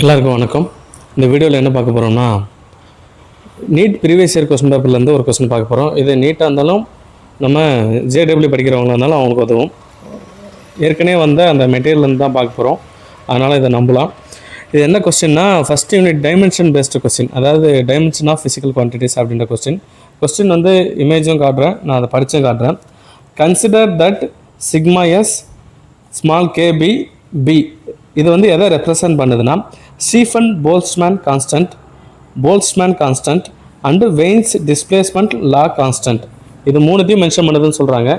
எல்லாருக்கும் வணக்கம். இந்த வீடியோவில் என்ன பார்க்க போகிறோம்னா, நீட் ப்ரீவியஸ் இயர் கொஸ்டின் பேப்பர்லேருந்து ஒரு கொஸ்டின் பார்க்க போகிறோம். இது நீட்டாக இருந்தாலும் நம்ம ஜேடபிள்யூ படிக்கிறவங்களா இருந்தாலும் அவங்களுக்கு உதவும். ஏற்கனவே வந்த அந்த மெட்டீரியல்லேருந்து தான் பார்க்க போகிறோம், அதனால் இதை நம்பலாம். இது என்ன கொஸ்டின்னா, first unit dimension based question, அதாவது டைமென்ஷன் ஆஃப் ஃபிசிக்கல் குவான்டிட்டிஸ் அப்படின்ற கொஸ்டின் வந்து இமேஜும் காட்டுறேன், நான் அதை படித்தும் காட்டுறேன். Consider that sigma S small KB B இது வந்து எதை ரெப்ரசன்ட் பண்ணுதுன்னா, Stefan Boltzmann constant and Wien's displacement law constant, இது மூணுத்தையும் மென்ஷன் பண்ணுதுன்னு சொல்கிறாங்க.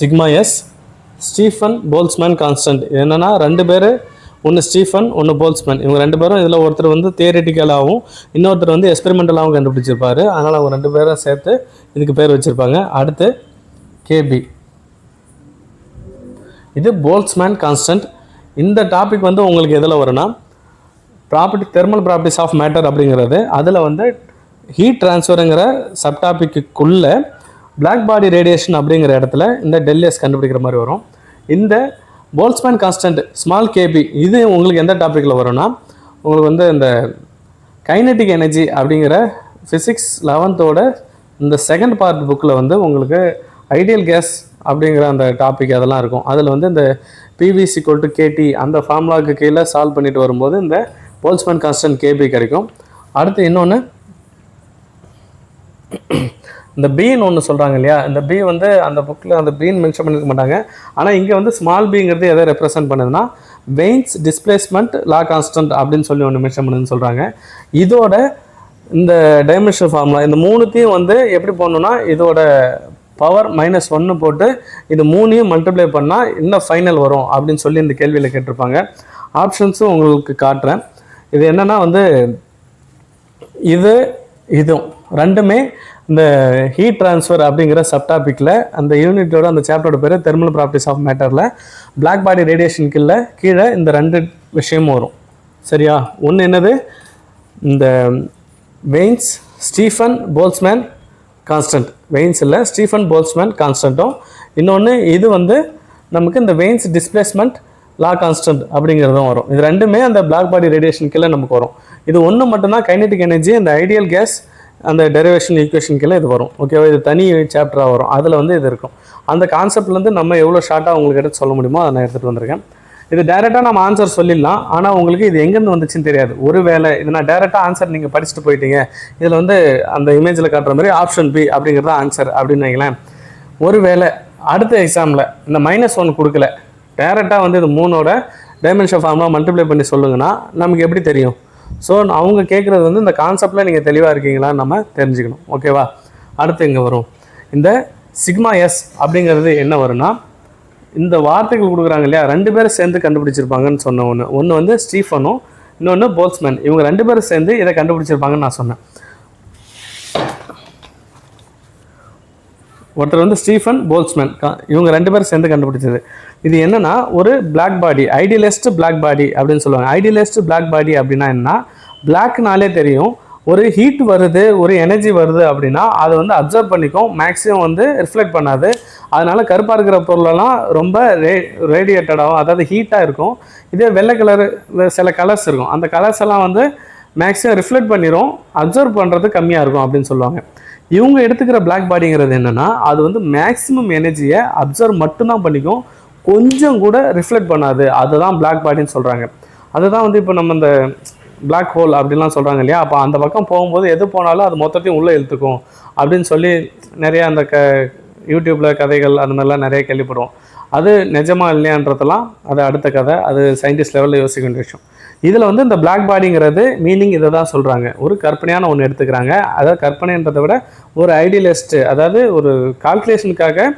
Sigma S Stefan Boltzmann constant என்னென்னா, ரெண்டு பேர், ஒன்று ஸ்டீஃபன் ஒன்று போல்ட்ஸ்மேன், இவங்க ரெண்டு பேரும் இதில் ஒருத்தர் வந்து தியரிட்டிக்கலாகவும் இன்னொருத்தர் வந்து எக்ஸ்பெரிமெண்டலாகவும் கண்டுபிடிச்சிருப்பார். அதனால் அவங்க ரெண்டு பேரும் சேர்த்து இதுக்கு பேர் வச்சுருப்பாங்க. அடுத்து கேபி, இது போல்ட்ஸ்மேன் கான்ஸ்டன்ட். இந்த டாபிக் வந்து உங்களுக்கு எதில் வரும்னா, தெர்மல் ப்ராப்பர்ட்டிஸ் ஆஃப் மேட்டர் அப்படிங்கிறது, அதில் வந்து ஹீட் ட்ரான்ஸ்ஃபருங்கிற சப்டாபிக்குள்ளே பிளாக் பாடி ரேடியேஷன் அப்படிங்கிற இடத்துல இந்த டெல்எஸ் கண்டுபிடிக்கிற மாதிரி வரும். இந்த போல்ட்ஸ்மேன் கான்ஸ்டன்ட் ஸ்மால் கேபி இது உங்களுக்கு எந்த டாப்பிக்கில் வரும்னா, உங்களுக்கு வந்து இந்த கைனெட்டிக் எனர்ஜி அப்படிங்கிற ஃபிசிக்ஸ் 11th இந்த செகண்ட் பார்ட் புக்கில் வந்து உங்களுக்கு ஐடியல் கேஸ் அப்படிங்கிற அந்த டாபிக் அதெல்லாம் இருக்கும். அதில் வந்து இந்த பிவி = KT அந்த ஃபார்முலாவுக்கு கீழே சால்வ் பண்ணிட்டு வரும்போது இந்த போல்ட்ஸ்மேன் கான்ஸ்டன்ட் கேபி கிடைக்கும். அடுத்து இன்னொன்று இந்த பீன்னு ஒன்று சொல்கிறாங்க இல்லையா, இந்த பி வந்து அந்த புக்கில் அந்த பீன் மென்ஷன் பண்ணிக்க மாட்டாங்க. ஆனால் இங்கே வந்து ஸ்மால் பிங்கிறது எதை ரெப்ரசன்ட் பண்ணுதுன்னா, வெயின்ஸ் டிஸ்பிளேஸ்மெண்ட் லா கான்ஸ்டன்ட் அப்படின்னு சொல்லி ஒன்று மென்ஷன் பண்ணுதுன்னு சொல்கிறாங்க. இதோட இந்த டைமென்ஷன் ஃபார்முலா இந்த மூணுத்தையும் வந்து எப்படி போடணுன்னா, இதோட பவர் -1 போட்டு இது மூணையும் மல்டிப்ளை பண்ணால் இன்னும் ஃபைனல் வரும் அப்படின்னு சொல்லி இந்த கேள்வியில் கேட்டிருப்பாங்க. ஆப்ஷன்ஸும் உங்களுக்கு காட்டுறேன். இது என்னென்னா வந்து இதுவும் ரெண்டுமே இந்த ஹீட் ட்ரான்ஸ்ஃபர் அப்படிங்கிற சப்டாபிக்கில் அந்த யூனிட்டோட அந்த சாப்டரோட பேர் தெர்மல் ப்ராப்பர்ட்டிஸ் ஆஃப் மேட்டரில் பிளாக் பாடி ரேடியேஷன் கீழே இந்த ரெண்டு விஷயமும் வரும். சரியா? ஒன்று என்னது, இந்த Wien's Stefan Boltzmann constant, Wien's இல்லை ஸ்டீஃபன் போல்ட்ஸ்மேன் கான்ஸ்டன்ட்டும், இன்னொன்று இது வந்து நமக்கு இந்த வெயின்ஸ் டிஸ்பிளேஸ்மெண்ட் லா கான்ஸ்டன்ட் அப்படிங்கிறதும் வரும். இது ரெண்டுமே அந்த பிளாக் பாடி ரேடியேஷன் கீழே நமக்கு வரும். இது ஒன்று மட்டும்தான் கைனெட்டிக் எனர்ஜி அந்த ஐடியல் கேஸ் அந்த டெரிவேஷன் ஈக்குவேஷன் கீழே இது வரும். ஓகேவா? இது தனி சாப்டராக வரும். அதில் வந்து இது இருக்கும். அந்த கான்செப்ட்லேருந்து நம்ம எவ்வளோ ஷார்ட்டாக உங்களுக்கு எடுத்து சொல்ல முடியுமோ அதை நான் எடுத்துகிட்டு வந்திருக்கேன். இது டேரெக்டாக நம்ம ஆன்சர் சொல்லிடலாம், ஆனால் உங்களுக்கு இது எங்கேருந்து வந்துச்சுன்னு தெரியாது. ஒரு வேளை இது நான் டேரெக்டாக ஆன்சர் நீங்கள் படிச்சுட்டு போயிட்டீங்க, இதில் வந்து அந்த இமேஜில் காட்டுற மாதிரி ஆப்ஷன் பி அப்படிங்கிறது ஆன்சர் அப்படின்னு வைங்களேன். ஒரு வேளை அடுத்த எக்ஸாமில் இந்த -1 கொடுக்கல, டேரெக்டாக வந்து இது மூணோட டைமென்ஷன் ஃபார்முலா மல்டிப்ளை பண்ணி சொல்லுங்கன்னா நமக்கு எப்படி தெரியும்? ஸோ அவங்க கேட்குறது வந்து இந்த கான்செப்டில் நீங்கள் தெளிவாக இருக்கீங்களான்னு நம்ம தெரிஞ்சுக்கணும். ஓகேவா? அடுத்து இங்கே வரும் இந்த சிக்மா எஸ் அப்படிங்கிறது என்ன வரும்னா, இந்த வார்த்தைகள் கொடுக்குறாங்க இல்லையா, ரெண்டு பேரும் சேர்ந்து கண்டுபிடிச்சிருப்பாங்கன்னு சொன்ன ஒன்று வந்து ஸ்டீஃபனும் இன்னொன்று போல்ட்ஸ்மேன், இவங்க ரெண்டு பேரும் சேர்ந்து இதை கண்டுபிடிச்சிருப்பாங்கன்னு நான் சொன்னேன். ஒருத்தர் வந்து ஸ்டீஃபன் போல்ட்ஸ்மேன், இவங்க ரெண்டு பேரும் சேர்ந்து கண்டுபிடிச்சது. இது என்னன்னா, ஒரு black body, idealist black body அப்படின்னு சொல்லுவாங்க. ஐடியலிஸ்ட் பிளாக் பாடி அப்படின்னா என்ன, பிளாக்னாலே தெரியும், ஒரு ஹீட் வருது, ஒரு எனர்ஜி வருது அப்படின்னா அதை வந்து அப்சர்வ் பண்ணிக்கும், மேக்ஸிமம் வந்து ரிஃப்ளெக்ட் பண்ணாது. அதனால கருப்பாக இருக்கிற பொருளெல்லாம் ரொம்ப ரேடியேட்டடாகவும், அதாவது ஹீட்டாக இருக்கும். இதே வெள்ளை கலர் சில கலர்ஸ் இருக்கும், அந்த கலர்ஸ் எல்லாம் வந்து மேக்ஸிமம் ரிஃப்ளெக்ட் பண்ணிடும், அப்சர்வ் பண்ணுறது கம்மியாக இருக்கும் அப்படின்னு சொல்லுவாங்க. இவங்க எடுத்துக்கிற பிளாக் பாடிங்கிறது என்னென்னா, அது வந்து மேக்ஸிமம் எனர்ஜியை அப்சர்வ் மட்டும்தான் பண்ணிக்கும், கொஞ்சம் கூட ரிஃப்ளெக்ட் பண்ணாது. அதுதான் பிளாக் பாடின்னு சொல்கிறாங்க. அதுதான் வந்து இப்போ நம்ம இந்த பிளாக் ஹோல் அப்படின்லாம் சொல்கிறாங்க இல்லையா, அப்போ அந்த பக்கம் போகும்போது எது போனாலும் அது மொத்தத்தையும் உள்ளே இழுத்துக்கும் அப்படின்னு சொல்லி நிறையா அந்த யூடியூப்பில் கதைகள் அந்த மாதிரிலாம் நிறைய கேள்விப்படுவோம். அது நிஜமாக இல்லையான்றதெல்லாம் அது அடுத்த கதை, அது சயின்டிஸ்ட் லெவலில் யோசிக்க வேண்டிய விஷயம். இதில் வந்து இந்த பிளாக் பாடிங்கிறது மீனிங் இதை தான் சொல்கிறாங்க, ஒரு கற்பனையான ஒன்று எடுத்துக்கிறாங்க. அதாவது கற்பனைன்றதை விட ஒரு ஐடியலிஸ்ட்டு, அதாவது ஒரு கால்குலேஷனுக்காக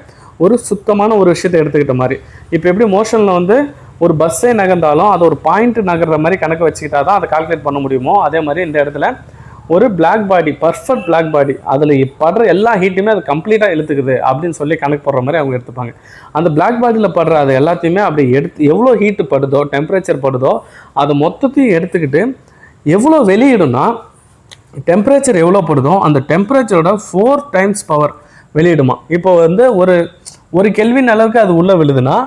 ஒரு சுத்தமான ஒரு விஷயத்தை எடுத்துக்கிட்ட மாதிரி. இப்போ எப்படி மோஷனில் வந்து ஒரு பஸ்ஸே நகர்ந்தாலும் அது ஒரு பாயிண்ட் நகர்ற மாதிரி கணக்கு வச்சுக்கிட்டா தான் அதை கால்குலேட் பண்ண முடியுமோ, அதே மாதிரி இந்த இடத்துல ஒரு black body, perfect black body, அதில் படுற எல்லா ஹீட்டுமே அது கம்ப்ளீட்டாக இழுத்துக்குது அப்படின்னு சொல்லி கணக்கு போடுற மாதிரி அவங்க எடுத்துப்பாங்க. அந்த பிளாக் பாடியில் படுற அது எல்லாத்தையுமே அப்படி எடுத்து எவ்வளோ ஹீட்டு படுதோ, டெம்பரேச்சர் படுதோ, அது மொத்தத்தையும் எடுத்துக்கிட்டு எவ்வளோ வெளியிடும்னா, டெம்பரேச்சர் எவ்வளோ படுதோ அந்த டெம்பரேச்சரோட 4 times பவர் வெளியிடுமா. இப்போ வந்து ஒரு கெல்வின் அளவுக்கு அது உள்ளே விழுதுன்னா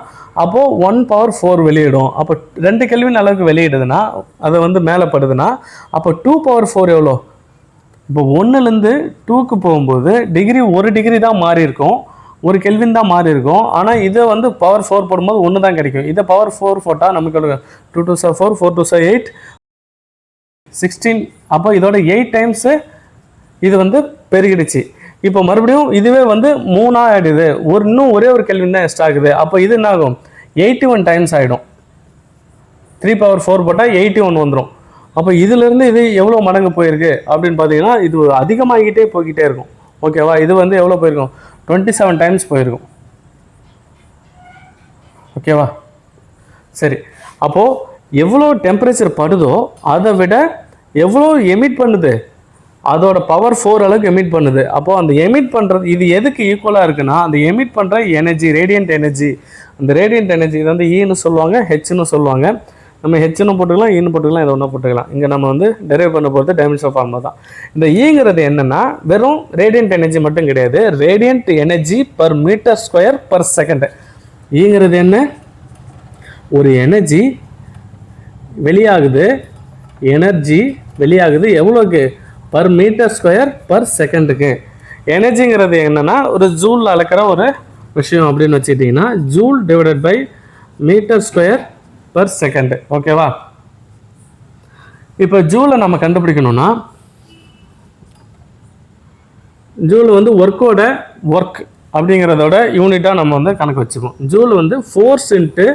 அப்போது 1/4 வெளியிடும். அப்போ 2 கெல்வின் அளவுக்கு வெளியிடுதுன்னா அதை வந்து மேலே படுதுன்னா அப்போ 2/4 எவ்வளோ? இப்போ 1லேருந்து 2க்கு போகும்போது ஒரு டிகிரி தான் மாறி இருக்கும், 1 கெல்வின் தான் மாறி இருக்கும். ஆனால் இதை வந்து பவர் 4 போடும்போது 1 தான் கிடைக்கும். இதை பவர் 4 போட்டால் நமக்கு 2 2 4 4 2 8 16. அப்போ இதோட 8 டைம்ஸு இது வந்து பெருகிடுச்சு. இப்போ மறுபடியும் இதுவே வந்து 3 ஆகிடுது, இன்னும் ஒரே ஒரு கெல்வின் தான் எக்ஸ்ட்ரா ஆகுது. அப்போ இது என்ன ஆகும்? 81 டைம்ஸ் ஆகிடும். 3/4 போட்டால் 81 வந்துடும். அப்போ இதிலேருந்து இது எவ்வளோ மடங்கு போயிருக்கு அப்படின்னு பார்த்தீங்கன்னா இது அதிகமாகிட்டே போய்கிட்டே இருக்கும். ஓகேவா? இது வந்து எவ்வளோ போயிருக்கும்? 27 டைம்ஸ் போயிருக்கும். ஓகேவா? சரி, அப்போது எவ்வளோ டெம்பரேச்சர் படுதோ அதை விட எவ்வளோ எமிட் பண்ணுது, அதோட பவர் 4 அளவுக்கு எமிட் பண்ணுது. அப்போது அந்த எமிட் பண்ணுறது இது எதுக்கு ஈக்குவலாக இருக்குன்னா அந்த எமிட் பண்ணுற எனர்ஜி, ரேடியன்ட் எனர்ஜி. அந்த ரேடியன்ட் எனர்ஜி இது வந்து ஈன்னு சொல்லுவாங்க, ஹெச்னு சொல்லுவாங்க. நம்ம ஹெச்னு போட்டுக்கலாம், ஈன்னு போட்டுக்கலாம், இதை ஒன்றா போட்டுக்கலாம். இங்கே நம்ம வந்து டெரைவ் பண்ண போகிறது டைமென்ஷனல் ஃபார்முலா தான். இந்த ஈங்கிறது என்னென்னா வெறும் ரேடியன்ட் எனர்ஜி மட்டும் கிடையாது, radiant energy per metre square per second. ஈங்கிறது என்ன? ஒரு எனர்ஜி வெளியாகுது, எவ்வளோக்கு? பர் மீட்டர் ஸ்கொயர் பர் செகண்டுக்கு. எனர்ஜிங்கிறது என்னென்னா ஒரு ஜூல் அளக்கிற ஒரு விஷயம் அப்படின்னு வச்சுக்கிட்டிங்கன்னா joule divided by metre square per second. ஓகேவா? இப்போ ஜூலை நம்ம கண்டுபிடிக்கணும்னா ஜூல் வந்து ஒர்க் அப்படிங்கிறதோட யூனிட்டாக நம்ம வந்து கணக்கு வச்சுப்போம். ஜூல் வந்து ஃபோர்ஸ் இன்ட்டு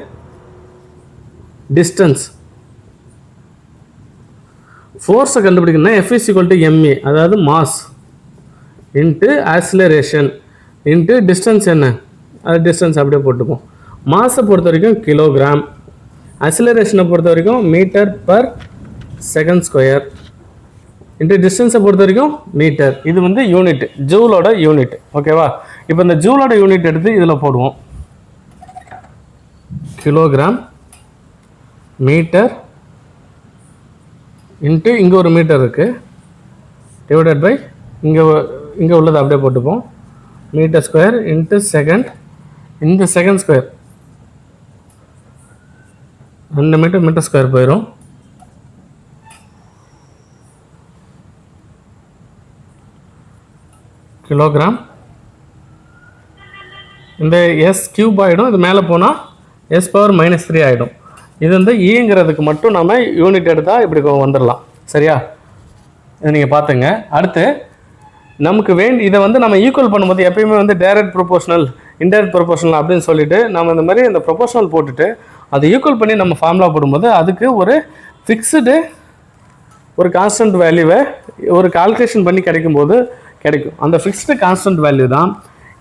டிஸ்டன்ஸ். ஃபோர்ஸை கண்டுபிடிக்கணும்னா F = ma, அதாவது mass into acceleration into distance. என்ன அது? டிஸ்டன்ஸ் அப்படியே போட்டுப்போம். மாஸை பொறுத்த வரைக்கும் கிலோகிராம், ஆக்சிலரேஷனை பொறுத்த வரைக்கும் metre per second square into டிஸ்டன்ஸை பொறுத்த வரைக்கும் மீட்டர். இது வந்து யூனிட், ஜூலோட யூனிட். ஓகேவா? இப்போ இந்த ஜூலோட யூனிட் எடுத்து இதில் போடுவோம். கிலோகிராம் மீட்டர் இன்ட்டு இங்கே ஒரு மீட்டர் இருக்குது டிவைடட் பை இங்கே உள்ளது அப்படியே போட்டுப்போம். மீட்டர் ஸ்கொயர் இன்ட்டு செகண்ட், இந்த செகண்ட் ஸ்கொயர் 2 மீட்டர் ஸ்கொயர் போயிடும். கிலோகிராம் இந்த S கியூப் ஆகிடும், இது மேலே போனால் S⁻³ ஆகிடும். இது வந்து ஈங்கிறதுக்கு மட்டும் நம்ம யூனிட் எடுத்தால் இப்படி வந்துடலாம். சரியா? இதை நீங்கள் பார்த்துங்க. அடுத்து நமக்கு இதை வந்து நம்ம ஈக்குவல் பண்ணும்போது எப்பயுமே வந்து டைரக்ட் ப்ரொபோஷனல், இன்டைரக்ட் ப்ரொபோஷனல் அப்படின்னு சொல்லிட்டு நம்ம இந்த மாதிரி இந்த ப்ரொபோஷனல் போட்டுட்டு அதை ஈக்குவல் பண்ணி நம்ம ஃபார்முலா போடும்போது அதுக்கு ஒரு ஃபிக்ஸ்டு ஒரு கான்ஸ்டன்ட் வேல்யூவை ஒரு கால்குலேஷன் பண்ணி கிடைக்கும். அந்த ஃபிக்ஸ்டு கான்ஸ்டன்ட் வேல்யூ தான்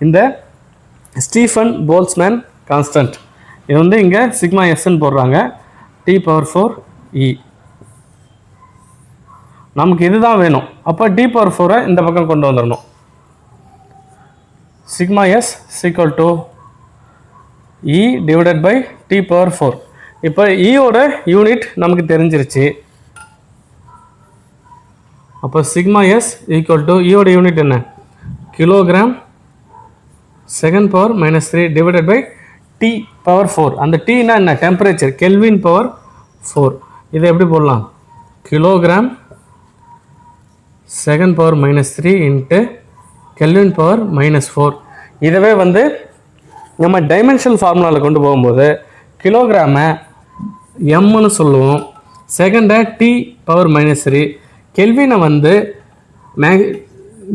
இந்த ஸ்டீஃபன் போல்ட்ஸ்மேன் கான்ஸ்டன்ட். இது வந்து இங்கே σSன்னு போடுறாங்க, T⁴e. நமக்கு இதுதான் வேணும். அப்போ T⁴ இந்த பக்கம் கொண்டு வந்துடணும். σS = E divided by T⁴. இப்போ ஈயோட யூனிட் நமக்கு தெரிஞ்சிருச்சு. அப்போ σS = ஈயோட யூனிட் என்ன? Kilogram (2⁻³ divided by T⁴. அந்த Tனா என்ன? Temperature, Kelvin/4. இதை எப்படி போடலாம்? Kilogram (2⁻³ into Kelvin/4. இதுவே வந்து நம்ம டைமென்ஷனல் ஃபார்முலாவில் கொண்டு போகும்போது கிலோகிராமை எம்னு சொல்லுவோம், செகண்டை T⁻³ கெல்வினை வந்து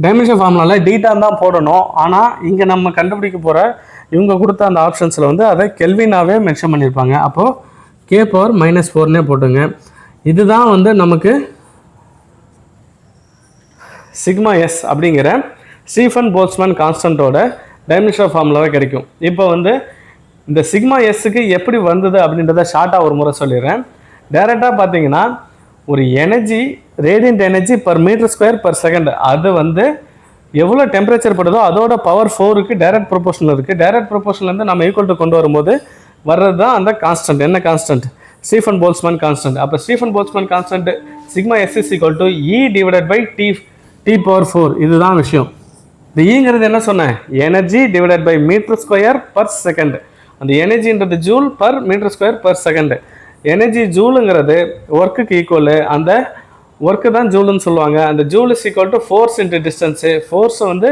டைமென்ஷன் ஃபார்முலாவில் டீட்டாக தான் போடணும். ஆனால் இங்கே நம்ம கண்டுபிடிக்க போகிற இவங்க கொடுத்த அந்த ஆப்ஷன்ஸில் வந்து அதை கெல்வினாவே மென்ஷன் பண்ணியிருப்பாங்க. அப்போது K⁻⁻4னே போட்டுங்க. இதுதான் வந்து நமக்கு σS அப்படிங்கிற ஸ்டீஃபன் போல்ட்ஸ்மேன் கான்ஸ்டன்ட்டோட டைமென்ஷனல் ஃபார்முலாவே கிடைக்கும். இப்போ வந்து இந்த σSக்கு எப்படி வந்தது அப்படின்றத ஷார்ட்டாக ஒரு முறை சொல்லிடுறேன். டைரெக்டாக பார்த்தீங்கன்னா ஒரு energy, radiant energy per metre square per second, அது வந்து எவ்வளோ டெம்பரேச்சர் படுதோ அதோட பவர் 4க்கு டைரக்ட் ப்ரொபோஷனல் இருக்குது. டைரக்ட் ப்ரொபோஷன்லேருந்து நம்ம ஈக்குவல் டு கொண்டு வரும்போது வர்றது தான் அந்த கான்ஸ்டன்ட். என்ன கான்ஸ்டன்ட்? Stefan Boltzmann constant. அப்போ Stefan Boltzmann constant σS = E divided by T⁴. இதுதான் விஷயம். இந்த ஈங்கிறது என்ன சொன்னேன்? Energy divided by metre square per second. அந்த எனர்ஜின்றது joule per metre square per second. Energy ஜூலுங்கிறது ஒர்க்குக்கு ஈக்குவல், அந்த ஒர்க்கு தான் ஜூலுன்னு சொல்லுவாங்க. அந்த joule is equal to force into distance. Force வந்து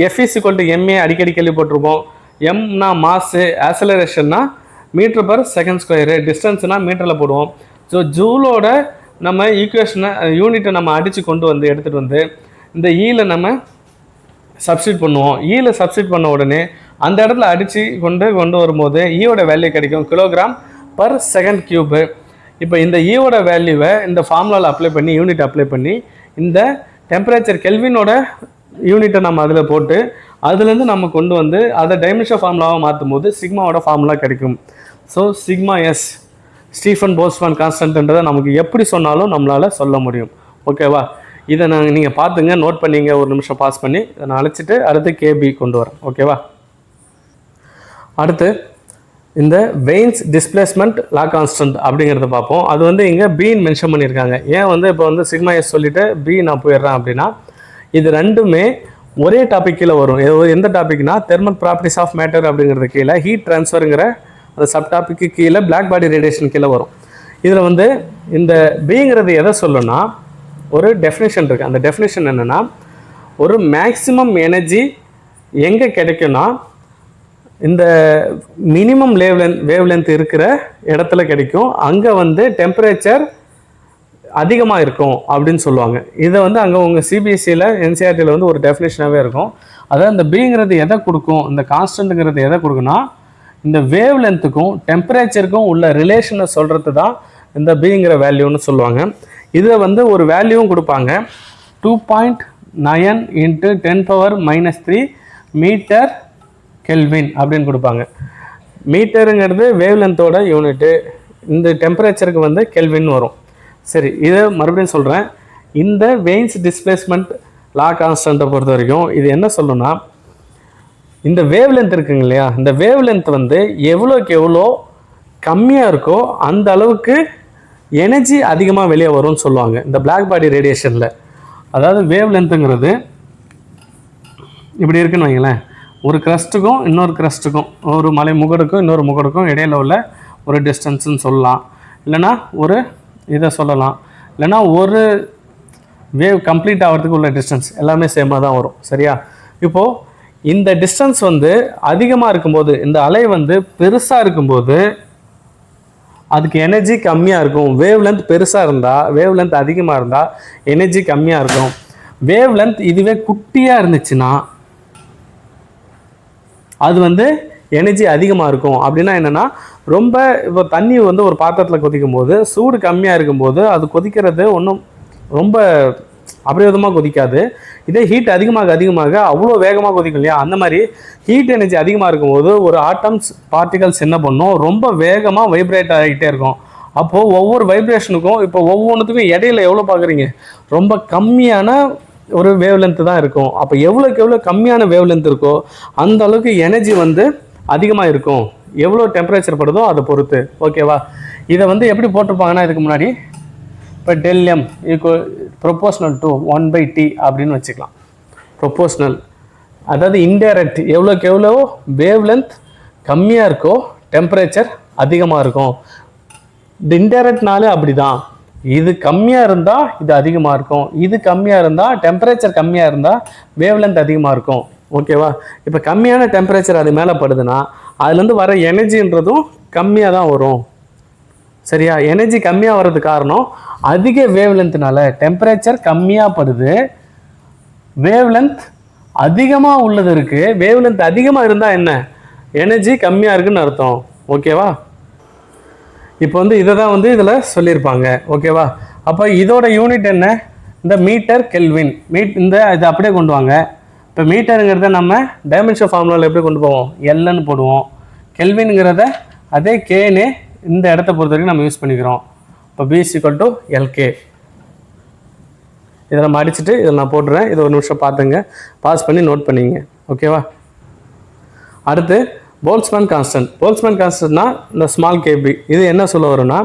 F is equal to MA அடிக்கடி கேள்விப்பட்டிருப்போம். எம்னா மாஸு, ஆக்சலரேஷன்னா மீட்டர் பர் செகண்ட் ஸ்கொயரு, டிஸ்டன்ஸ்னால் மீட்டரில் போடுவோம். ஸோ ஜூலோட நம்ம ஈக்குவேஷனை யூனிட்டை நம்ம அடித்து கொண்டு வந்து எடுத்துகிட்டு வந்து இந்த ஈயில் நம்ம சப்ஸ்டியூட் பண்ணுவோம். ஈயில் சப்ஸ்டியூட் பண்ண உடனே அந்த இடத்துல அடித்து கொண்டு வரும்போது ஈயோட வேல்யூ கிடைக்கும் கிலோகிராம் பர் செகண்ட் கியூபு. இப்போ இந்த ஈயோட வேல்யூவை இந்த ஃபார்முலாவில் அப்ளை பண்ணி யூனிட் அப்ளை பண்ணி இந்த டெம்பரேச்சர் கெல்வினோட யூனிட்டை நம்ம அதில் போட்டு அதுலேருந்து நம்ம கொண்டு வந்து அதை டைமென்ஷன் ஃபார்முலாவை மாற்றும் போது சிக்மாவோட ஃபார்முலா கிடைக்கும். So sigma S Stefan Boltzmann கான்ஸ்டன்ட்ன்றதை நமக்கு எப்படி சொன்னாலும் நம்மளால் சொல்ல முடியும். ஓகேவா? இதை நீங்கள் பார்த்துங்க, நோட் பண்ணிங்க, ஒரு நிமிஷம் பாஸ் பண்ணி இதை நான் அழைச்சிட்டு அடுத்து கேபி கொண்டு வரேன். ஓகேவா? அடுத்து இந்த வெயின்ஸ் டிஸ்பிளேஸ்மெண்ட் லா கான்ஸ்டன்ட் அப்படிங்கிறத பார்ப்போம். அது வந்து இங்கே பின்னு மென்ஷன் பண்ணியிருக்காங்க. ஏன் வந்து இப்போ வந்து சிக்மா எஸ் சொல்லிவிட்டு பி நான் போயிடுறேன் அப்படின்னா, இது ரெண்டுமே ஒரே டாபிக் கீழே வரும். எந்த டாபிக்னா தெர்மல் ப்ராப்பர்ட்டிஸ் ஆஃப் மேட்டர் அப்படிங்கிறது கீழே, ஹீட் ட்ரான்ஸ்ஃபருங்கிற அந்த சப் டாப்பிக்கு கீழே, பிளாக் பாடி ரேடியேஷன் கீழே வரும். இதில் வந்து இந்த பிங்கிறது எதை சொல்லுன்னா ஒரு டெஃபினேஷன் இருக்குது. அந்த டெஃபினேஷன் என்னென்னா, ஒரு மேக்ஸிமம் எனர்ஜி எங்கே கிடைக்கும்னா இந்த மினிமம் வேவ் லென்த் இருக்கிற இடத்துல கிடைக்கும். அங்கே வந்து டெம்பரேச்சர் அதிகமாக இருக்கும் அப்படின்னு சொல்லுவாங்க. இதை வந்து அங்கே உங்கள் சிபிஎஸ்சியில் என்சிஆர்டியில் வந்து ஒரு டெஃபினேஷனாகவே இருக்கும். அதாவது இந்த பிங்கிறது எதை கொடுக்கும், இந்த கான்ஸ்டன்ட்டுங்கிறது எதை கொடுக்குன்னா இந்த வேவ் லென்த்துக்கும் டெம்பரேச்சருக்கும் உள்ள ரிலேஷனை சொல்கிறது தான் இந்த பிங்கிற வேல்யூன்னு சொல்லுவாங்க. இதை வந்து ஒரு வேல்யூவும் கொடுப்பாங்க, 2.9 × 10⁻³ மீட்டர் கெல்வின் அப்படின்னு கொடுப்பாங்க. மீட்டருங்கிறது வேவ் லென்த்தோட யூனிட்டு, இந்த டெம்பரேச்சருக்கு வந்து கெல்வின் வரும். சரி, இதை மறுபடியும் சொல்கிறேன். இந்த வெயின்ஸ் டிஸ்பிளேஸ்மெண்ட் லா கான்ஸ்டன்ட்டை பொறுத்த வரைக்கும் இது என்ன சொல்லணும்னா, இந்த வேவ் லென்த் இருக்குங்க இல்லையா, இந்த வேவ் லென்த் வந்து எவ்வளோக்கு எவ்வளோ கம்மியாக இருக்கோ அந்த அளவுக்கு எனர்ஜி அதிகமாக வெளியே வரும்னு சொல்லுவாங்க இந்த பிளாக் பாடி ரேடியேஷனில். அதாவது வேவ் லென்த்துங்கிறது இப்படி இருக்குன்னு வைங்களேன், ஒரு கிரஸ்ட்டுக்கும் இன்னொரு கிரஸ்ட்டுக்கும், ஒரு மலை முகடுக்கும் இன்னொரு முகடுக்கும் இடையில உள்ள ஒரு டிஸ்டன்ஸ்ன்னு சொல்லலாம். இல்லைனா ஒரு இதை சொல்லலாம். இல்லைனா ஒரு வேவ் கம்ப்ளீட் ஆகிறதுக்கு உள்ள டிஸ்டன்ஸ் எல்லாமே சேமாக தான் வரும். சரியா? இப்போது இந்த டிஸ்டன்ஸ் வந்து அதிகமாக இருக்கும்போது, இந்த அலை வந்து பெருசாக இருக்கும்போது அதுக்கு எனர்ஜி கம்மியாக இருக்கும். வேவ் லென்த் பெருசாக இருந்தால், வேவ் லென்த் அதிகமாக இருந்தால் எனர்ஜி கம்மியாக இருக்கும். வேவ் லென்த் இதுவே குட்டியாக இருந்துச்சுன்னா அது வந்து எனர்ஜி அதிகமாக இருக்கும். அப்படின்னா என்னென்னா, ரொம்ப இப்போ தண்ணி வந்து ஒரு பாத்திரத்தில் கொதிக்கும் போது சூடு கம்மியாக இருக்கும்போது அது கொதிக்கிறது ஒன்றும் ரொம்ப அபரிவிதமாக கொதிக்காது. இதே ஹீட் அதிகமாக அவ்வளோ வேகமாக கொதிக்கும் இல்லையா, அந்த மாதிரி ஹீட் எனர்ஜி அதிகமாக இருக்கும்போது ஒரு ஆட்டம்ஸ் பார்ட்டிகல்ஸ் என்ன பண்ணும், ரொம்ப வேகமாக வைப்ரேட் ஆகிட்டே இருக்கும். அப்போது ஒவ்வொரு வைப்ரேஷனுக்கும் இப்போ ஒவ்வொன்றுத்துக்கும் இடையில எவ்வளோ பார்க்குறீங்க, ரொம்ப கம்மியான ஒரு வேவ் லென்த்து தான் இருக்கும். அப்போ எவ்வளோக்கு எவ்வளோ கம்மியான வேவ் லென்த் இருக்கோ அந்த அளவுக்கு எனர்ஜி வந்து அதிகமாக இருக்கும், எவ்வளோ டெம்பரேச்சர் படுதோ அதை பொறுத்து. ஓகேவா? இதை வந்து எப்படி போட்டிருப்பாங்கன்னா, இதுக்கு முன்னாடி இப்போ ΔM ப்ரொபோஷ்னல் டு 1/T அப்படின்னு வச்சுக்கலாம். ப்ரொபோஷ்னல் அதாவது இன்டைரக்ட், எவ்வளோக்கு எவ்வளோ வேவ் லென்த் கம்மியாக இருக்கோ டெம்பரேச்சர் அதிகமாக இருக்கும். இன்டைரக்ட்னாலே அப்படி தான், இது கம்மியாக இருந்தால் இது அதிகமாக இருக்கும், இது கம்மியாக இருந்தால் டெம்பரேச்சர் கம்மியாக இருந்தால் வேவ் லென்த் அதிகமாக இருக்கும். ஓகேவா? இப்போ கம்மியான டெம்பரேச்சர் அது மேலே படுதுன்னா அதுலேருந்து வர எனர்ஜின்றதும் கம்மியாக தான் வரும். சரியா? எனர்ஜி கம்மியாக வர்றதுக்கு காரணம் அதிக வேவ் லென்த்னால டெம்பரேச்சர் கம்மியாக படுது, வேவ் லென்த் அதிகமாக உள்ளது இருக்குது. வேவ் லென்த் அதிகமாக இருந்தால் என்ன, எனர்ஜி கம்மியாக இருக்குன்னு அர்த்தம். ஓகேவா? இப்போ வந்து இதை தான் வந்து இதில் சொல்லியிருப்பாங்க. ஓகேவா? அப்போ இதோட யூனிட் என்ன, இந்த மீட்டர் கெல்வின். இதை அப்படியே கொண்டு வாங்க. இப்போ மீட்டருங்கிறத நம்ம டைமென்ஷன் ஃபார்முலாவில் எப்படி கொண்டு போவோம், எல்லுன்னு போடுவோம். கெல்வின்ங்கிறத அதே கேன்னு இந்த இடத்த பொறுத்த வரைக்கும் நம்ம யூஸ் பண்ணிக்கிறோம். இப்போ B = LK. இதை நம்ம அடிச்சுட்டு இதில் நான் போட்டுறேன். இதை ஒரு நிமிஷம் பார்த்துங்க, பாஸ் பண்ணி நோட் பண்ணிங்க. ஓகேவா? அடுத்து போல்ட்ஸ்மேன் கான்ஸ்டன்ட். போல்ட்ஸ்மேன் கான்ஸ்டன்ட்னா இந்த ஸ்மால் kb. இது என்ன சொல்ல வரும்னா,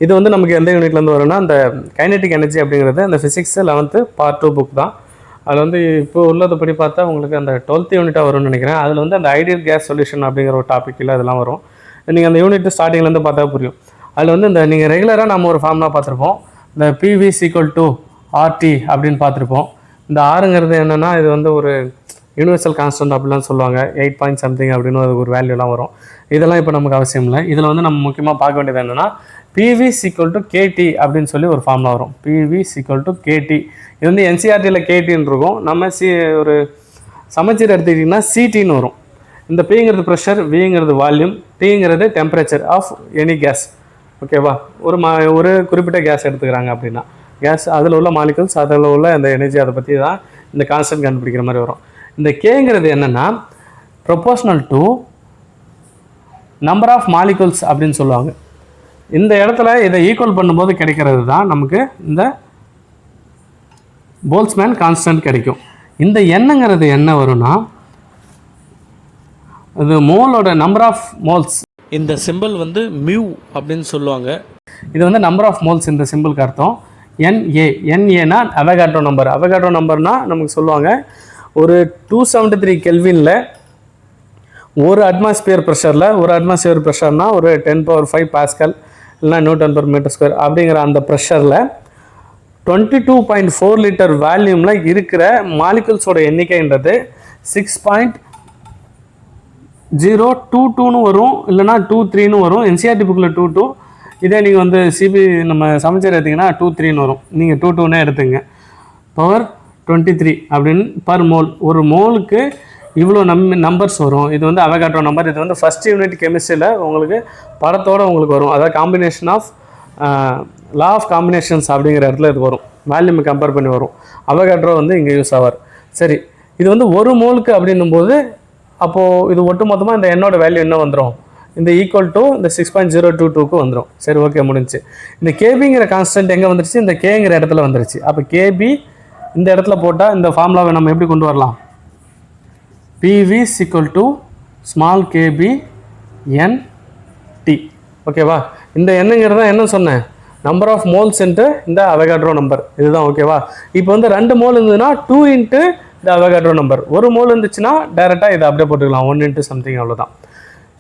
இது வந்து நமக்கு எந்த யூனிட்லேருந்து வரும்னா, இந்த கைனெட்டிக் எனர்ஜி அப்படிங்கிறது அந்த ஃபிசிக்ஸ் 11th part 2 புக் தான். அதில் வந்து இப்போ உள்ளதுபடி பார்த்தா உங்களுக்கு அந்த 12th யூனிட்டாக வரும்னு நினைக்கிறேன். அதில் வந்து அந்த ஐடியல் கேஸ் சொல்யூஷன் அப்படிங்கிற ஒரு டாப்பிக்கில் அதெல்லாம் வரும். நீங்கள் அந்த யூனிட் ஸ்டார்டிங்லேருந்து பார்த்தா புரியும். அதில் வந்து இந்த நீங்கள் ரெகுலராக நம்ம ஒரு ஃபார்ம்லாம் பார்த்துருப்போம். இந்த பிவி ஈக்குவல் டு ஆர்டி அப்படின்னு பார்த்துருப்போம். இந்த ஆறுங்கிறது என்னென்னா இது வந்து ஒரு யூனிவர்சல் கான்ஸ்டன்ட் அப்படிலாம் சொல்லுவாங்க. 8 பாயிண்ட் சம்திங் அப்படின்னு ஒரு வேல்யூலாம் வரும். இதெல்லாம் இப்போ நமக்கு அவசியம் இல்லை. இதில் வந்து நம்ம முக்கியமாக பார்க்க வேண்டியது என்னென்னா பிவி ஈக்குவல் டு கேடி அப்படின்னு சொல்லி ஒரு ஃபார்முலா வரும். பிவி ஈக்குவல் டு கேடி. இது வந்து என்சிஆர்டியில் கேடின்னு இருக்கும். நம்ம ஒரு சமச்சீர் எடுத்துக்கிட்டிங்கன்னா சிடின்னு வரும். இந்த பிங்கிறது ப்ரெஷர், விங்கிறது வால்யூம், டிங்கிறது டெம்பரேச்சர் ஆஃப் எனி கேஸ். ஓகேவா? ஒரு குறிப்பிட்ட கேஸ் எடுத்துக்கிறாங்க அப்படின்னா கேஸ் அதில் உள்ள மாலிகூல்ஸ், அதில் உள்ள அந்த எனர்ஜி, அதை பற்றி தான் இந்த கான்ஸ்டன்ட் கண்டுபிடிக்கிற மாதிரி வரும். இந்த கேங்கிறது என்னென்னா proportional to number of molecules அப்படின்னு சொல்லுவாங்க. இந்த இடத்துல இதை ஈக்குவல் பண்ணும்போது கிடைக்கிறது தான் நமக்கு இந்த போல்ட்ஸ்மேன் கான்ஸ்டன்ட் கிடைக்கும். இந்த எண்ணுங்கிறது என்ன வரும்னா இது மோலோட நம்பர் ஆஃப் மோல்ஸ். இந்த சிம்பிள் வந்து மியூ அப்படின்னு சொல்லுவாங்க. இது வந்து நம்பர் ஆஃப் மோல்ஸ் இந்த சிம்பிளுக்கு அர்த்தம். என்ஏனா அவகாட்ரோ நம்பர். அவகாட்ரோ நம்பர்னால் நமக்கு சொல்லுவாங்க ஒரு 273 கெல்வினில் ஒரு அட்மாஸ்பியர் ப்ரெஷரில், ஒரு அட்மாஸ்பியர் ப்ரெஷர்னால் ஒரு 10⁵ பாஸ்கல் இல்லைனா Nm/m², அப்படிங்கிற அந்த ப்ரெஷரில் 22.4 லிட்டர் வால்யூமில் இருக்கிற மாலிகுல்ஸோட எண்ணிக்கைன்றது 6.022ன்னு வரும், இல்லைனா 23ன்னு வரும். என்சிஆர்டி புக்கில் 22. இதே நீங்கள் வந்து சிபி நம்ம சமைச்சர் எடுத்திங்கன்னா 23ன்னு வரும். நீங்கள் 22ன்னே எடுத்துங்க. பவர் 23 அப்படின்னு பர் மோல். ஒரு மோலுக்கு இவ்வளோ நம்பர்ஸ் வரும். இது வந்து அவகாட்ரோ நம்பர். இது வந்து ஃபஸ்ட் யூனிட் கெமிஸ்ட்ரியில் உங்களுக்கு படத்தோடு உங்களுக்கு வரும். அதாவது combination of law of combinations அப்படிங்கிற இடத்துல இது வரும். வால்யூமை கம்பேர் பண்ணி வரும். அவகாட்ரோ வந்து இங்கே யூஸ் ஆவார். சரி, இது வந்து ஒரு மோலுக்கு அப்படின்னும் போது அப்போது இது ஒட்டு மொத்தமாக இந்த எண்ணோட வேல்யூ என்ன வந்துடும்? இந்த ஈக்குவல் டு இந்த 6.022க்கு வந்துடும். சரி, ஓகே, முடிஞ்சு. இந்த கேபிங்கிற கான்ஸ்டன்ட் எங்கே வந்துருச்சு? இந்த கேங்கிற இடத்துல வந்துருச்சு. அப்போ கேபி இந்த இடத்துல போட்டால் இந்த ஃபார்முலாவை நம்ம எப்படி கொண்டு வரலாம்? PV equal to small KB N T. ஓகேவா? இந்த எண்ணுங்கிறது தான் என்ன சொன்னேன்? நம்பர் ஆஃப் மோல்ஸ் இன்ட்டு இந்த அவகாட்ரோ நம்பர். இதுதான். ஓகேவா? இப்போ வந்து 2 மோல் இருந்ததுன்னா 2 இன்ட்டு இந்த அவகாட்ரோ நம்பர். ஒரு மோல் இருந்துச்சுன்னா டைரெக்டாக இதை அப்படியே போட்டுக்கலாம், 1 இன்ட்டு சம்திங், அவ்வளோதான்.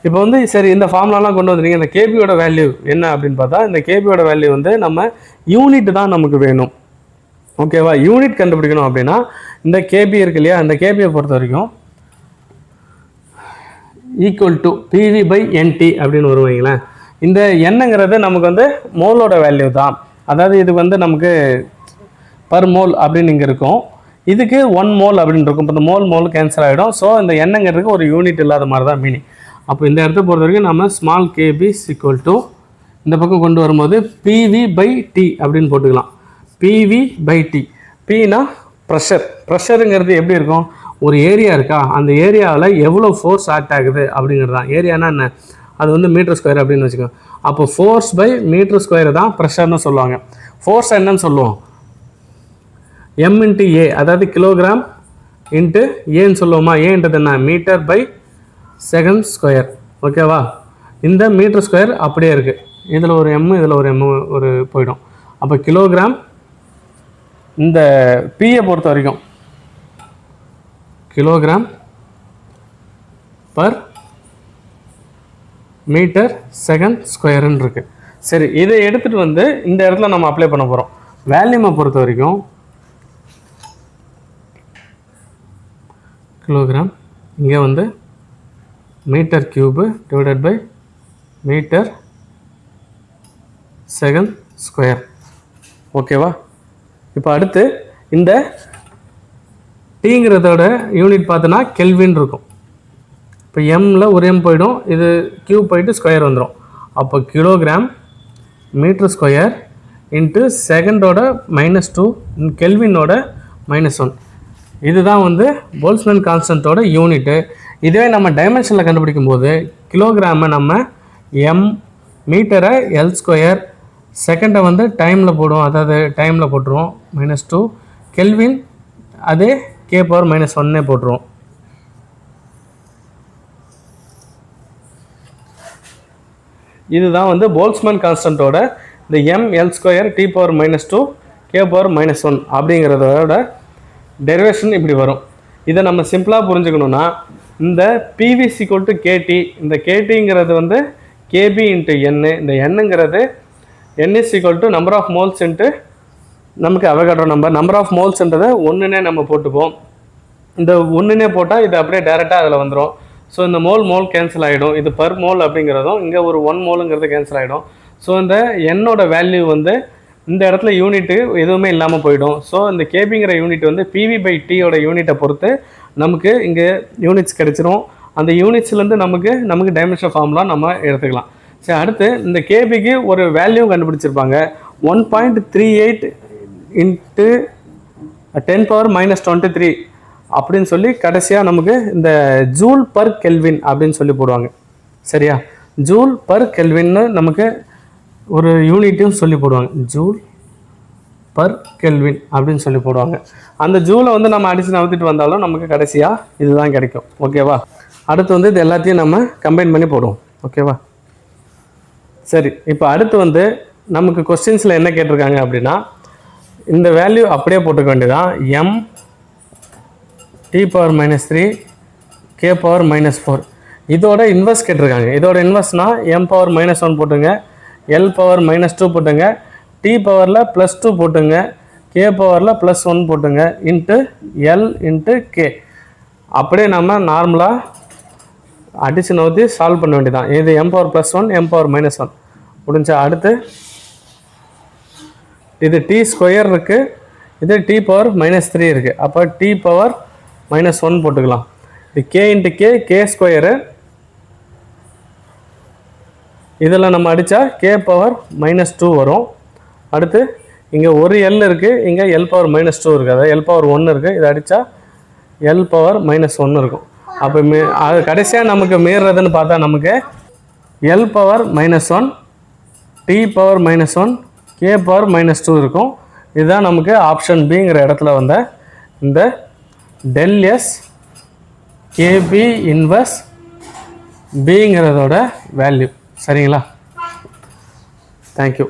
இப்போ வந்து சரி, இந்த ஃபார்முலாலாம் கொண்டு வந்துருங்க. இந்த கேபியோட வேல்யூ என்ன அப்படின்னு பார்த்தா இந்த கேபியோட வேல்யூ வந்து நம்ம யூனிட் தான் நமக்கு வேணும். ஓகேவா? யூனிட் கண்டுபிடிக்கணும் அப்படின்னா இந்த கேபி இருக்கு இல்லையா, இந்த கேபியை பொறுத்த வரைக்கும் ஈக்குவல் டு PV/NT அப்படின்னு வருவீங்களேன். இந்த எண்ணுங்கிறது நமக்கு வந்து மோலோட வேல்யூ தான். அதாவது இது வந்து நமக்கு பர் மோல் அப்படின்னு இங்கே இருக்கும். இதுக்கு 1 மோல் அப்படின்னு இருக்கும். இப்போ இந்த மோல் கேன்சல் ஆகிடும். ஸோ இந்த எண்ணுங்கிறதுக்கு ஒரு யூனிட் இல்லாத மாதிரி தான் மீனிங். அப்போ இந்த இடத்த பொறுத்த வரைக்கும் நம்ம ஸ்மால் கேபி ஈக்குவல் டு இந்த பக்கம் கொண்டு வரும்போது PV/T அப்படின்னு போட்டுக்கலாம். PV/T. Pனா ப்ரெஷர். ப்ரெஷருங்கிறது எப்படி இருக்கும்? ஒரு ஏரியா இருக்கா, அந்த ஏரியாவில் எவ்வளோ ஃபோர்ஸ் ஆக்ட் ஆகுது அப்படிங்கிறது தான். ஏரியானா என்ன? அது வந்து மீட்டர் ஸ்கொயர் அப்படின்னு வச்சுக்கோங்க. அப்போ ஃபோர்ஸ் பை மீட்டர் ஸ்கொயர் தான் ப்ரெஷர்னு சொல்லுவாங்க. ஃபோர்ஸ் என்னன்னு சொல்லுவோம்? M இன்ட்டு ஏ, அதாவது கிலோகிராம் இன்ட்டு ஏன்னு சொல்லுவோமா? ஏன்றது என்ன? Metre by second square. ஓகேவா? இந்த மீட்டர் ஸ்கொயர் அப்படியே இருக்குது. இதில் ஒரு M, இதில் ஒரு M ஒரு போயிடும். அப்போ கிலோகிராம், இந்த பியை பொறுத்த வரைக்கும் கிலோகிராம் பர் மீட்டர் செகண்ட் ஸ்கொயருன்னு இருக்குது. சரி, இதை எடுத்துகிட்டு வந்து இந்த இடத்துல நம்ம அப்ளை பண்ண போகிறோம். வேல்யூமை பொறுத்த வரைக்கும் கிலோகிராம், இங்கே வந்து metre cube divided by metre second square. ஓகேவா? இப்போ அடுத்து இந்த டீங்கிறதோட யூனிட் பார்த்தோன்னா கெல்வின் இருக்கும். இப்போ எம்மில் ஒரு M போயிடும், இது கியூப் போயிட்டு ஸ்கொயர் வந்துடும். அப்போ கிலோகிராம் மீட்டர் ஸ்கொயர் இன்ட்டு செகண்டோட -2 கெல்வினோட -1. இதுதான் வந்து போல்ட்ஸ்மேன் கான்ஸ்டன்ட்டோட யூனிட்டு. இதுவே நம்ம டைமென்ஷனில் கண்டுபிடிக்கும் போது கிலோகிராமை நம்ம M, மீட்டரை L², செகண்டை வந்து டைமில் போடுவோம், அதாவது டைமில் போட்டுருவோம் -2, கெல்வின் அதே K⁻−1 போட்டுருவோம். இதுதான் வந்து போல்ட்ஸ்மேன் கான்ஸ்டன்ட்டோட இந்த ML² T⁻−2 K⁻−1 அப்படிங்கிறதோட டெரிவேஷன் இப்படி வரும். இதை நம்ம சிம்பிளாக புரிஞ்சுக்கணுன்னா இந்த PV = KT, இந்த KTங்கிறது வந்து கேபி இன்ட்டு என்னு. இந்த எண்ணுங்கிறது n is equal to number of moles into நமக்கு அவகாட்ரோ நம்பர் ஆஃப் மோல்ஸ்ன்றதை ஒன்றுனே நம்ம போட்டுப்போம். இந்த ஒன்றுனே போட்டால் இது அப்படியே டேரெக்டாக அதில் வந்துடும். ஸோ இந்த மோல் கேன்சல் ஆகிடும். இது பர் மோல் அப்படிங்கிறதும் இங்கே ஒரு 1 மோலுங்கிறது கேன்சல் ஆகிடும். ஸோ இந்த என்னோட வேல்யூ வந்து இந்த இடத்துல யூனிட்டு எதுவுமே இல்லாமல் போயிடும். ஸோ இந்த கேபிங்கிற யூனிட் வந்து PV/Tயோட யூனிட்டை பொறுத்து நமக்கு இங்கே யூனிட்ஸ் கிடச்சிரும். அந்த யூனிட்ஸ்லேருந்து நமக்கு டைமென்ஷன் ஃபார்முலா நம்ம எடுத்துக்கலாம். சரி, அடுத்து இந்த கேபிக்கு ஒரு வேல்யூ கண்டுபிடிச்சிருப்பாங்க. 1.38 இன்ட்டு 10⁻⁻23 அப்படின்னு சொல்லி கடைசியாக நமக்கு இந்த ஜூல் பர் கெல்வின் அப்படின்னு சொல்லி போடுவாங்க. சரியா, ஜூல் பர் கெல்வின்னு நமக்கு ஒரு யூனிட்டும் சொல்லி போடுவாங்க. ஜூல் பர் கெல்வின் அப்படின்னு சொல்லி போடுவாங்க. அந்த ஜூலை வந்து நம்ம அடித்து நவுத்திட்டு வந்தாலும் நமக்கு கடைசியாக இதுதான் கிடைக்கும். ஓகேவா, அடுத்து வந்து இது எல்லாத்தையும் நம்ம கம்பைன் பண்ணி போடுவோம். ஓகேவா, சரி. இப்போ அடுத்து வந்து நமக்கு கொஸ்டின்ஸில் என்ன கேட்டிருக்காங்க அப்படின்னா, இந்த வேல்யூ அப்படியே போட்டுக்க வேண்டியதான். m(t⁻−3 k⁻−4) இதோட இன்வெர்ஸ் கேட்டிருக்காங்க. இதோட இன்வெர்ஸ்னால் m⁻−1 போட்டுங்க, l⁻−2 போட்டுங்க, t⁻ +2 போட்டுங்க, k⁻ +1 போட்டுங்க, இன்ட்டு l இன்ட்டு k. அப்படியே நம்ம நார்மலாக அடிச்சு நோத்தி சால்வ் பண்ண வேண்டியதான். இது m⁻+1 m⁻−1 முடிஞ்சா. அடுத்து இது t² இருக்குது, இது t⁻−3 இருக்குது. அப்போ t⁻−1 போட்டுக்கலாம். இது k இன்ட்டு k² இதில் நம்ம அடித்தா k⁻−2 வரும். அடுத்து இங்கே ஒரு l இருக்குது, இங்கே l⁻−2 இருக்குது, அதாவது l⁻1 இருக்குது. இதை அடித்தா l⁻−1 இருக்கும். அப்போ அது கடைசியாக நமக்கு மீறுறதுன்னு பார்த்தா நமக்கு l⁻−1 t⁻−1 k⁻−2 இருக்கும். இதுதான் நமக்கு ஆப்ஷன் பிங்கிற இடத்துல வந்த இந்த ∇s KB இன்வர்ஸ் பிங்கிறதோட வேல்யூ. சரிங்களா, தேங்க்யூ.